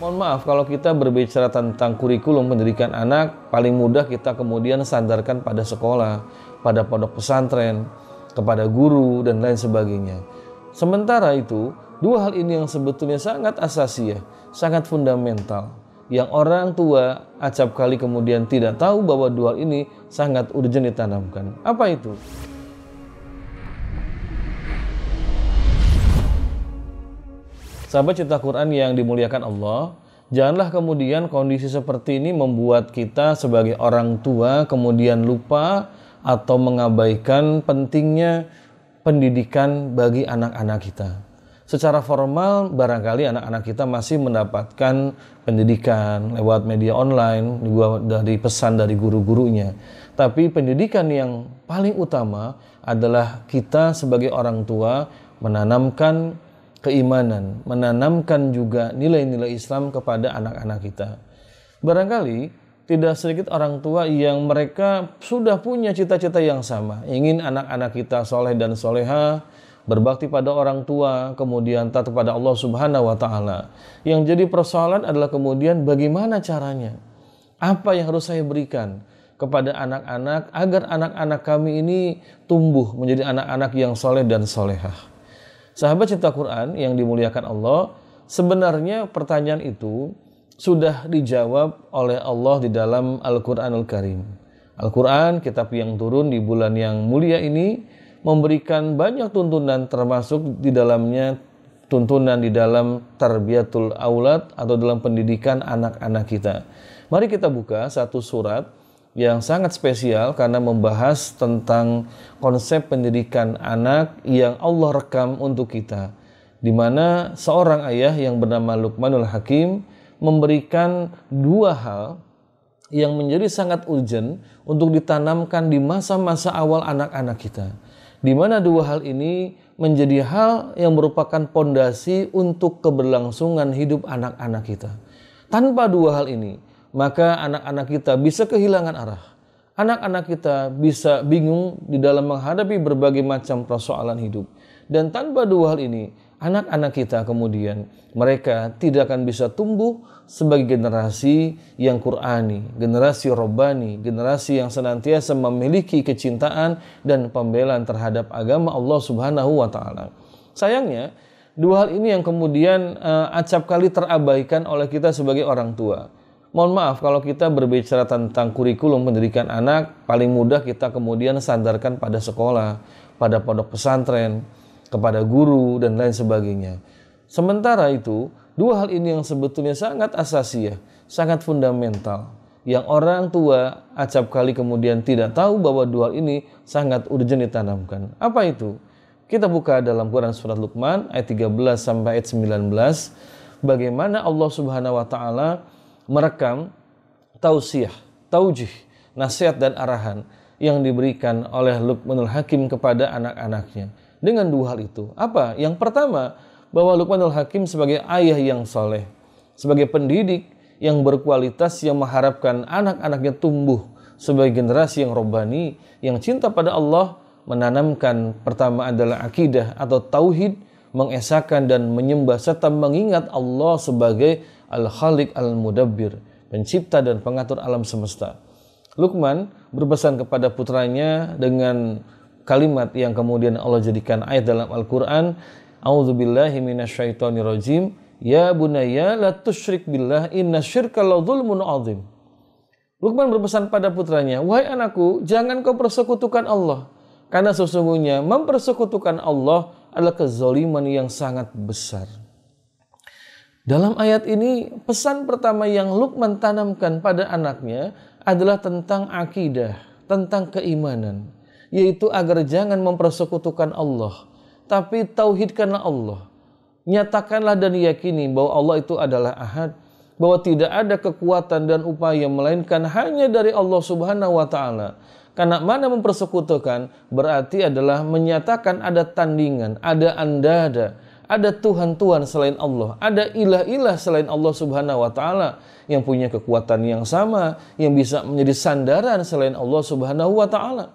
Mohon maaf kalau kita berbicara tentang kurikulum pendidikan anak, paling mudah kita kemudian sandarkan pada sekolah, pada pondok pesantren, kepada guru dan lain sebagainya. Sementara itu, dua hal ini yang sebetulnya sangat asasi, sangat fundamental, yang orang tua acap kali kemudian tidak tahu bahwa dua hal ini sangat urgent ditanamkan. Apa itu? Sahabat cinta Quran yang dimuliakan Allah, janganlah kemudian kondisi seperti ini membuat kita sebagai orang tua kemudian lupa atau mengabaikan pentingnya pendidikan bagi anak-anak kita. Secara formal barangkali anak-anak kita masih mendapatkan pendidikan lewat media online, dari pesan dari guru-gurunya. Tapi pendidikan yang paling utama adalah kita sebagai orang tua menanamkan keimanan, menanamkan juga nilai-nilai Islam kepada anak-anak kita. Barangkali tidak sedikit orang tua yang mereka sudah punya cita-cita yang sama, ingin anak-anak kita soleh dan soleha, berbakti pada orang tua, kemudian taat kepada Allah Subhanahu wa Ta'ala. Yang jadi persoalan adalah kemudian bagaimana caranya, apa yang harus saya berikan kepada anak-anak agar anak-anak kami ini tumbuh menjadi anak-anak yang soleh dan solehah. Sahabat cinta Quran yang dimuliakan Allah, sebenarnya pertanyaan itu sudah dijawab oleh Allah di dalam Al-Quranul Karim. Al-Quran, kitab yang turun di bulan yang mulia ini, memberikan banyak tuntunan, termasuk di dalamnya tuntunan di dalam tarbiyatul aulad atau dalam pendidikan anak-anak kita. Mari kita buka satu surat yang sangat spesial karena membahas tentang konsep pendidikan anak yang Allah rekam untuk kita, di mana seorang ayah yang bernama Luqmanul Hakim memberikan dua hal yang menjadi sangat urgent untuk ditanamkan di masa-masa awal anak-anak kita, di mana dua hal ini menjadi hal yang merupakan pondasi untuk keberlangsungan hidup anak-anak kita. Tanpa dua hal ini, maka anak-anak kita bisa kehilangan arah. Anak-anak kita bisa bingung di dalam menghadapi berbagai macam persoalan hidup. Dan tanpa dua hal ini, anak-anak kita kemudian mereka tidak akan bisa tumbuh sebagai generasi yang Qur'ani, generasi Rabbani, generasi yang senantiasa memiliki kecintaan dan pembelaan terhadap agama Allah Subhanahu wa Ta'ala. Sayangnya, dua hal ini yang kemudian acap kali terabaikan oleh kita sebagai orang tua. Mohon maaf kalau kita berbicara tentang kurikulum pendidikan anak, paling mudah kita kemudian sandarkan pada sekolah, pada pondok pesantren, kepada guru dan lain sebagainya. Sementara itu, dua hal ini yang sebetulnya sangat asasi, sangat fundamental, yang orang tua acap kali kemudian tidak tahu bahwa dua hal ini sangat urgent ditanamkan. Apa itu? Kita buka dalam Quran surat Luqman ayat 13 sampai ayat 19, bagaimana Allah Subhanahu wa Ta'ala merekam tausiah, taujih, nasihat dan arahan yang diberikan oleh Luqmanul Hakim kepada anak-anaknya dengan dua hal itu. Apa? Yang pertama, bahwa Luqmanul Hakim sebagai ayah yang soleh, sebagai pendidik yang berkualitas, yang mengharapkan anak-anaknya tumbuh sebagai generasi yang robbani, yang cinta pada Allah, menanamkan pertama adalah akidah atau tauhid, mengesahkan dan menyembah serta mengingat Allah sebagai Al-Khaliq Al-Mudabbir, pencipta dan pengatur alam semesta. Luqman berpesan kepada putranya dengan kalimat yang kemudian Allah jadikan ayat dalam Al-Quran, A'udzubillahi minasyaitonirrajim, Ya bunayya la tusyrik billah inna syirka la dzulmun adzim. Luqman berpesan pada putranya, wahai anakku, jangan kau persekutukan Allah, karena sesungguhnya mempersekutukan Allah adalah kezaliman yang sangat besar. Dalam ayat ini, pesan pertama yang Luqman tanamkan pada anaknya adalah tentang akidah, tentang keimanan, yaitu agar jangan mempersekutukan Allah, tapi tauhidkanlah Allah. Nyatakanlah dan yakini bahwa Allah itu adalah Ahad, bahwa tidak ada kekuatan dan upaya melainkan hanya dari Allah Subhanahu wa Ta'ala. Karena mana mempersekutukan berarti adalah menyatakan ada tandingan, ada andada, ada Tuhan-Tuhan selain Allah, ada ilah-ilah selain Allah Subhanahu wa Ta'ala yang punya kekuatan yang sama, yang bisa menjadi sandaran selain Allah Subhanahu wa Ta'ala.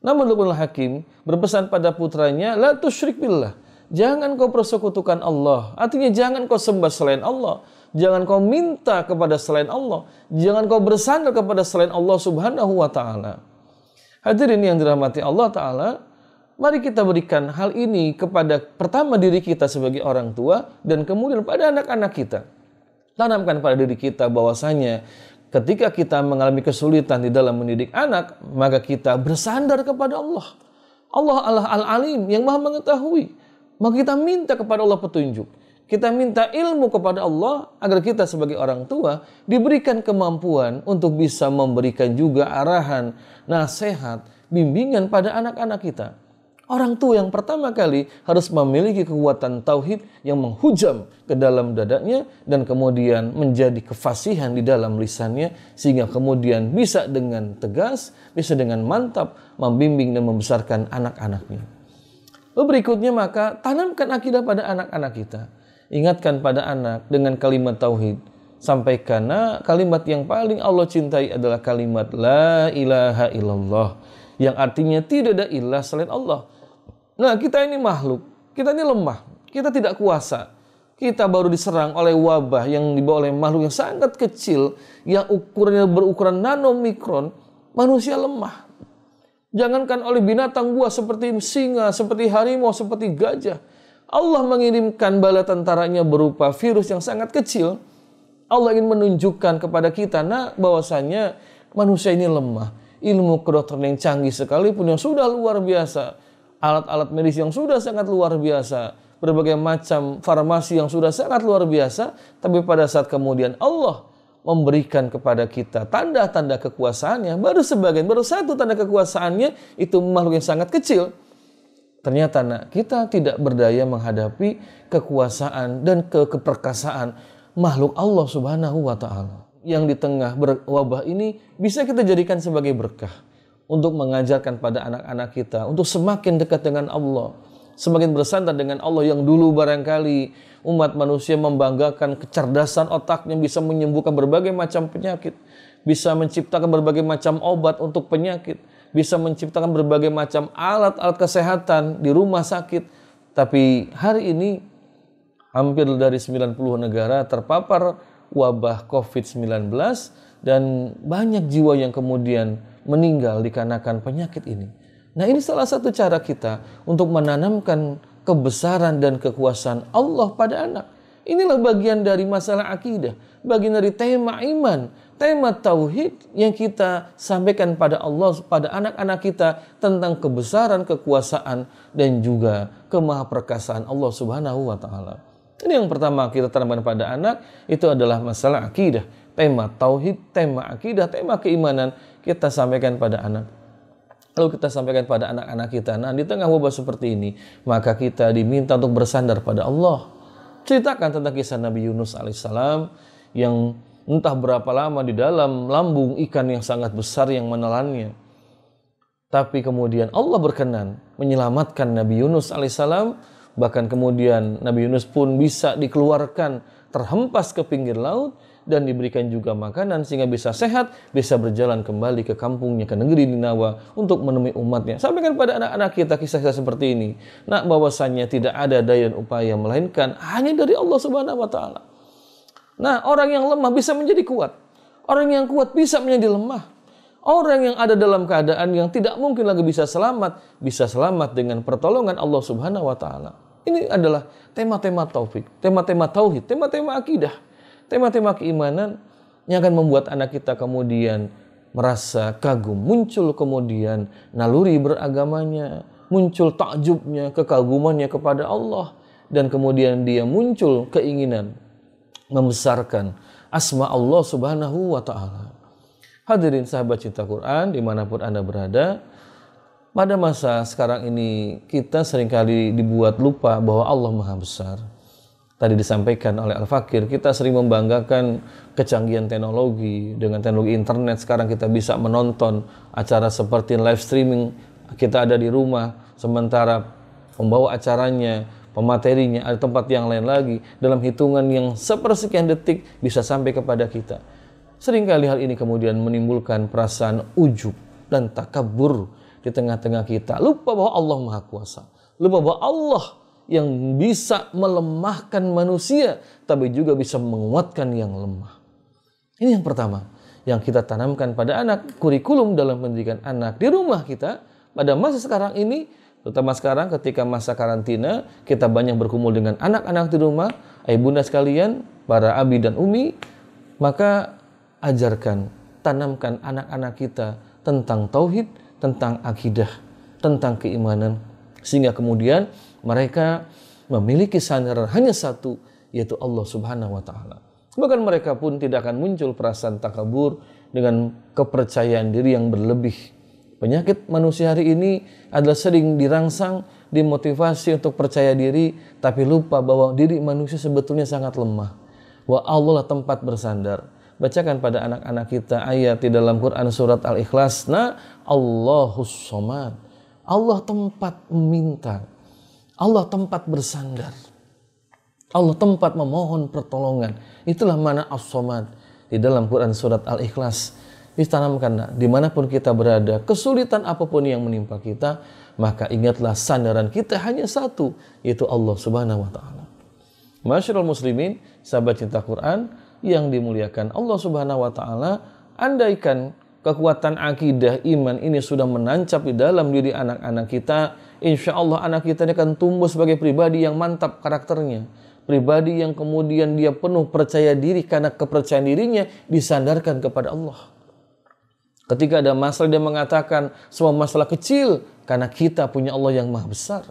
Namun Luqmanul Hakim berpesan pada putranya, la tusyrik billah, Jangan kau persekutukan Allah. Artinya jangan kau sembah selain Allah. Jangan kau minta kepada selain Allah. Jangan kau bersandar kepada selain Allah Subhanahu wa ta'ala. Hadirin yang dirahmati Allah ta'ala, mari kita berikan hal ini kepada pertama diri kita sebagai orang tua dan kemudian pada anak-anak kita. Tanamkan pada diri kita bahwasanya ketika kita mengalami kesulitan di dalam mendidik anak, maka kita bersandar kepada Allah. Allah Al-Alim yang Maha mengetahui. Maka kita minta kepada Allah petunjuk. Kita minta ilmu kepada Allah agar kita sebagai orang tua diberikan kemampuan untuk bisa memberikan juga arahan, nasihat, bimbingan pada anak-anak kita. Orang tua yang pertama kali harus memiliki kekuatan tauhid yang menghujam ke dalam dadanya dan kemudian menjadi kefasihan di dalam lisannya sehingga kemudian bisa dengan tegas, bisa dengan mantap membimbing dan membesarkan anak-anaknya. Berikutnya maka tanamkan akidah pada anak-anak kita. Ingatkan pada anak dengan kalimat tauhid. Sampaikan kalimat yang paling Allah cintai adalah kalimat la ilaha illallah, yang artinya tidak ada ilah selain Allah. Nah, kita ini makhluk, kita ini lemah, kita tidak kuasa. Kita baru diserang oleh wabah yang dibawa oleh makhluk yang sangat kecil, yang ukurannya berukuran nanomikron. Manusia lemah. Jangankan oleh binatang buas seperti singa, seperti harimau, seperti gajah. Allah mengirimkan bala tentaranya berupa virus yang sangat kecil. Allah ingin menunjukkan kepada kita bahwasanya manusia ini lemah. Ilmu kedokteran yang canggih sekalipun yang sudah luar biasa, alat-alat medis yang sudah sangat luar biasa, berbagai macam farmasi yang sudah sangat luar biasa, tapi pada saat kemudian Allah memberikan kepada kita tanda-tanda kekuasaannya, baru satu tanda kekuasaannya itu makhluk yang sangat kecil. Ternyata kita tidak berdaya menghadapi kekuasaan dan keperkasaan makhluk Allah Subhanahu wa ta'ala. Yang di tengah wabah ini bisa kita jadikan sebagai berkah untuk mengajarkan pada anak-anak kita untuk semakin dekat dengan Allah, semakin bersandar dengan Allah yang dulu barangkali umat manusia membanggakan kecerdasan otaknya bisa menyembuhkan berbagai macam penyakit, bisa menciptakan berbagai macam obat untuk penyakit, bisa menciptakan berbagai macam alat-alat kesehatan di rumah sakit. Tapi hari ini hampir dari 90 negara terpapar wabah COVID-19 dan banyak jiwa yang kemudian meninggal dikarenakan penyakit ini. Nah, ini salah satu cara kita untuk menanamkan kebesaran dan kekuasaan Allah pada anak. Inilah bagian dari masalah akidah, bagian dari tema iman, tema tauhid yang kita sampaikan pada Allah, pada anak-anak kita tentang kebesaran, kekuasaan dan juga kemahaperkasaan Allah Subhanahu wa ta'ala. Ini yang pertama kita tanamkan pada anak, itu adalah masalah akidah. Tema tauhid, tema akidah, tema keimanan kita sampaikan pada anak. Lalu kita sampaikan pada anak-anak kita. Nah, di tengah wabah seperti ini, maka kita diminta untuk bersandar pada Allah. Ceritakan tentang kisah Nabi Yunus alaihissalam yang entah berapa lama di dalam lambung ikan yang sangat besar yang menelannya. Tapi kemudian Allah berkenan menyelamatkan Nabi Yunus alaihissalam. Bahkan kemudian Nabi Yunus pun bisa dikeluarkan terhempas ke pinggir laut dan diberikan juga makanan sehingga bisa sehat, bisa berjalan kembali ke kampungnya, ke negeri Ninawa untuk menemui umatnya. Sampaikan pada anak-anak kita kisah-kisah seperti ini. Bahwasanya tidak ada daya dan upaya melainkan hanya dari Allah Subhanahu wa ta'ala. Nah, orang yang lemah bisa menjadi kuat. Orang yang kuat bisa menjadi lemah. Orang yang ada dalam keadaan yang tidak mungkin lagi bisa selamat dengan pertolongan Allah Subhanahu wa ta'ala. Ini adalah tema-tema taufik, tema-tema tauhid, tema-tema akidah, tema-tema keimanan yang akan membuat anak kita kemudian merasa kagum, muncul kemudian naluri beragamanya, muncul takjubnya, kekagumannya kepada Allah, dan kemudian dia muncul keinginan membesarkan asma Allah Subhanahu wa ta'ala. Hadirin sahabat cinta Quran dimanapun Anda berada, pada masa sekarang ini kita seringkali dibuat lupa bahwa Allah Maha Besar. Tadi disampaikan oleh Al-Fakir, kita sering membanggakan kecanggihan teknologi. Dengan teknologi internet sekarang kita bisa menonton acara seperti live streaming. Kita ada di rumah, sementara pembawa acaranya, pematerinya ada tempat yang lain lagi. Dalam hitungan yang sepersekian detik bisa sampai kepada kita. Seringkali hal ini kemudian menimbulkan perasaan ujub dan takabur di tengah-tengah kita. Lupa bahwa Allah Maha Kuasa. Lupa bahwa Allah yang bisa melemahkan manusia, tapi juga bisa menguatkan yang lemah. Ini yang pertama, yang kita tanamkan pada anak, kurikulum dalam pendidikan anak di rumah kita pada masa sekarang ini, terutama sekarang ketika masa karantina, kita banyak berkumpul dengan anak-anak di rumah, ayah bunda sekalian, para abi dan umi, maka ajarkan, tanamkan anak-anak kita tentang tauhid, tentang akidah, tentang keimanan, sehingga kemudian mereka memiliki sandaran hanya satu, yaitu Allah Subhanahu wa Ta'ala. Bahkan mereka pun tidak akan muncul perasaan takabur dengan kepercayaan diri yang berlebih. Penyakit manusia hari ini adalah sering dirangsang, dimotivasi untuk percaya diri, tapi lupa bahwa diri manusia sebetulnya sangat lemah. Wa Allah lah tempat bersandar. Bacakan pada anak-anak kita ayat di dalam Quran surat Al-Ikhlas. Allahus Somad. Allah tempat meminta. Allah tempat bersandar. Allah tempat memohon pertolongan. Itulah mana as-somad di dalam Quran surat Al-Ikhlas. Ditanamkan dimanapun kita berada, kesulitan apapun yang menimpa kita, maka ingatlah sandaran kita hanya satu, yaitu Allah Subhanahu wa Ta'ala. Masyarul muslimin, sahabat cinta Quran yang dimuliakan Allah Subhanahu wa Ta'ala, andaikan kekuatan akidah iman ini sudah menancap di dalam diri anak-anak kita, insya Allah anak kita ini akan tumbuh sebagai pribadi yang mantap karakternya. Pribadi yang kemudian dia penuh percaya diri karena kepercayaan dirinya disandarkan kepada Allah. Ketika ada masalah dia mengatakan semua masalah kecil karena kita punya Allah yang maha besar.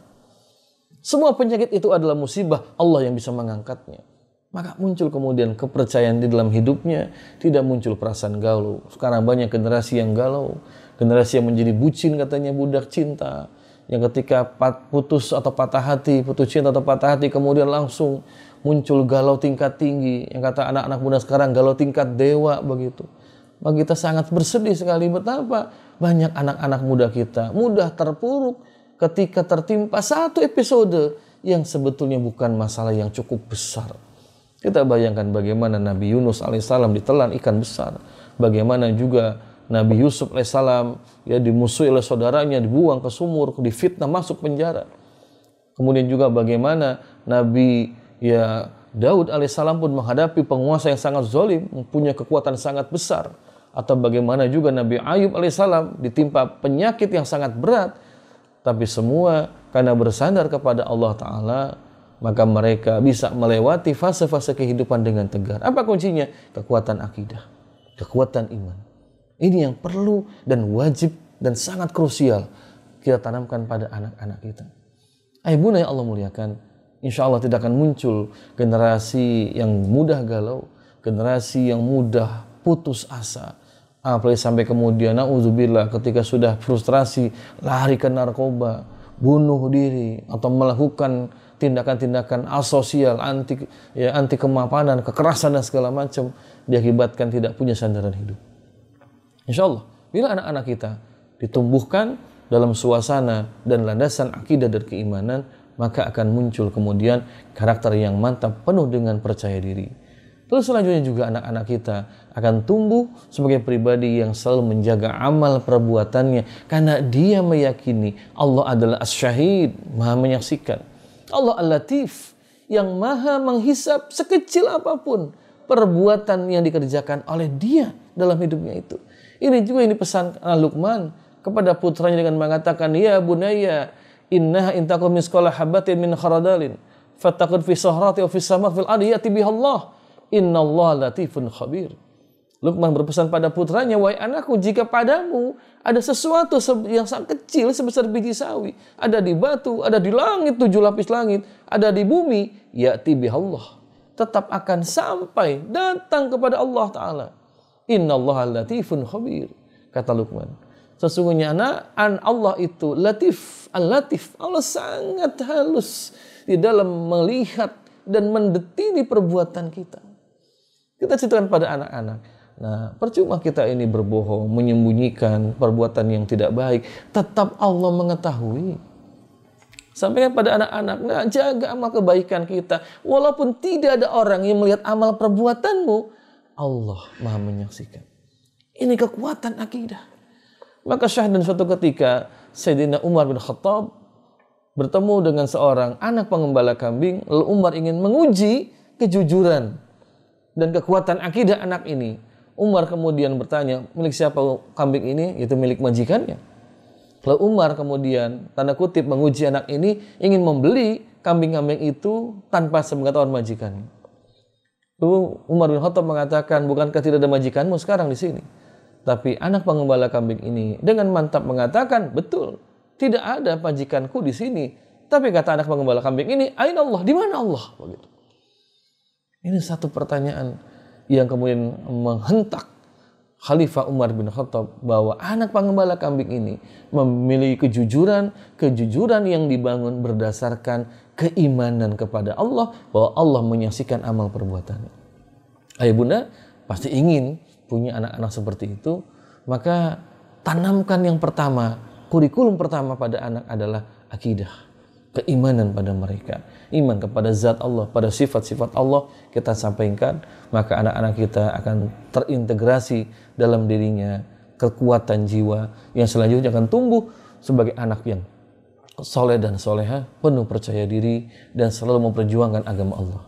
Semua penyakit itu adalah musibah, Allah yang bisa mengangkatnya. Maka muncul kemudian kepercayaan di dalam hidupnya, tidak muncul perasaan galau. Sekarang banyak generasi yang galau, generasi yang menjadi bucin katanya budak cinta. Yang ketika putus atau patah hati, putus cinta atau patah hati, kemudian langsung muncul galau tingkat tinggi. Yang kata anak-anak muda sekarang, galau tingkat dewa begitu. Maka kita sangat bersedih sekali betapa banyak anak-anak muda kita mudah terpuruk ketika tertimpa satu episode yang sebetulnya bukan masalah yang cukup besar. Kita bayangkan bagaimana Nabi Yunus alaihissalam ditelan ikan besar. Bagaimana juga Nabi Yusuf alaihissalam ya dimusuhi oleh saudaranya, dibuang ke sumur, difitnah masuk penjara. Kemudian juga bagaimana Nabi Daud alaihissalam pun menghadapi penguasa yang sangat zalim, punya kekuatan sangat besar. Atau bagaimana juga Nabi Ayub alaihissalam ditimpa penyakit yang sangat berat, tapi semua karena bersandar kepada Allah Ta'ala, maka mereka bisa melewati fase-fase kehidupan dengan tegar. Apa kuncinya? Kekuatan akidah, kekuatan iman. Ini yang perlu dan wajib dan sangat krusial kita tanamkan pada anak-anak kita. Ayah bunda yang Allah muliakan, insya Allah tidak akan muncul generasi yang mudah galau, generasi yang mudah putus asa. Apalagi sampai kemudian, na'udzubillah, ketika sudah frustrasi, lari ke narkoba, bunuh diri, atau melakukan tindakan-tindakan asosial, anti kemapanan, kekerasan dan segala macam, diakibatkan tidak punya sandaran hidup. Insya Allah, bila anak-anak kita ditumbuhkan dalam suasana dan landasan akidah dan keimanan, maka akan muncul kemudian karakter yang mantap penuh dengan percaya diri. Terus selanjutnya juga anak-anak kita akan tumbuh sebagai pribadi yang selalu menjaga amal perbuatannya karena dia meyakini Allah adalah As-Syahid, maha menyaksikan. Allah Al-Latif, yang maha menghisap sekecil apapun perbuatan yang dikerjakan oleh dia dalam hidupnya itu. Ini juga yang dipesan Luqman kepada putranya dengan mengatakan, ya bunayya, innaha intakum misqala habatin min kharadalin fattaqud fi sahrati wa fi sama fil ardi yati bihallah innallaha latifun khabir. Luqman berpesan pada putranya, wahai anakku, jika padamu ada sesuatu yang sangat kecil sebesar biji sawi, ada di batu, ada di langit, 7 lapis langit, ada di bumi, yati bihallah, tetap akan sampai datang kepada Allah Ta'ala. Innallaha latifun khabir, kata Luqman. Sesungguhnya Allah itu latif, al-latif. Allah sangat halus di dalam melihat dan mendetili perbuatan kita. Kita ceritakan pada anak-anak. Nah, percuma kita ini berbohong, menyembunyikan perbuatan yang tidak baik. Tetap Allah mengetahui. Sampaikan pada anak-anak, nah, jaga amal kebaikan kita. Walaupun tidak ada orang yang melihat amal perbuatanmu, Allah maha menyaksikan. Ini kekuatan akidah. Maka syahdan suatu ketika Sayyidina Umar bin Khattab bertemu dengan seorang anak pengembala kambing, lalu Umar ingin menguji kejujuran dan kekuatan akidah anak ini. Umar kemudian bertanya, milik siapa kambing ini? Itu milik majikannya. Lalu Umar kemudian, tanda kutip, menguji anak ini, ingin membeli kambing-kambing itu tanpa sepengetahuan majikannya. Lalu Umar bin Khattab mengatakan, bukankah tidak ada majikanmu sekarang di sini? Tapi anak pengembala kambing ini dengan mantap mengatakan, betul, tidak ada majikanku di sini. Tapi kata anak pengembala kambing ini, aina Allah, di mana Allah? Begitu. Ini satu pertanyaan yang kemudian menghentak Khalifah Umar bin Khattab bahwa anak pengembala kambing ini memiliki kejujuran yang dibangun berdasarkan keimanan kepada Allah, bahwa Allah menyaksikan amal perbuatannya. Ayah bunda pasti ingin punya anak-anak seperti itu, maka tanamkan yang pertama, kurikulum pertama pada anak adalah akidah, keimanan pada mereka, iman kepada zat Allah, pada sifat-sifat Allah kita sampaikan, maka anak-anak kita akan terintegrasi dalam dirinya kekuatan jiwa yang selanjutnya akan tumbuh sebagai anak yang soleh dan soleha, penuh percaya diri dan selalu memperjuangkan agama Allah.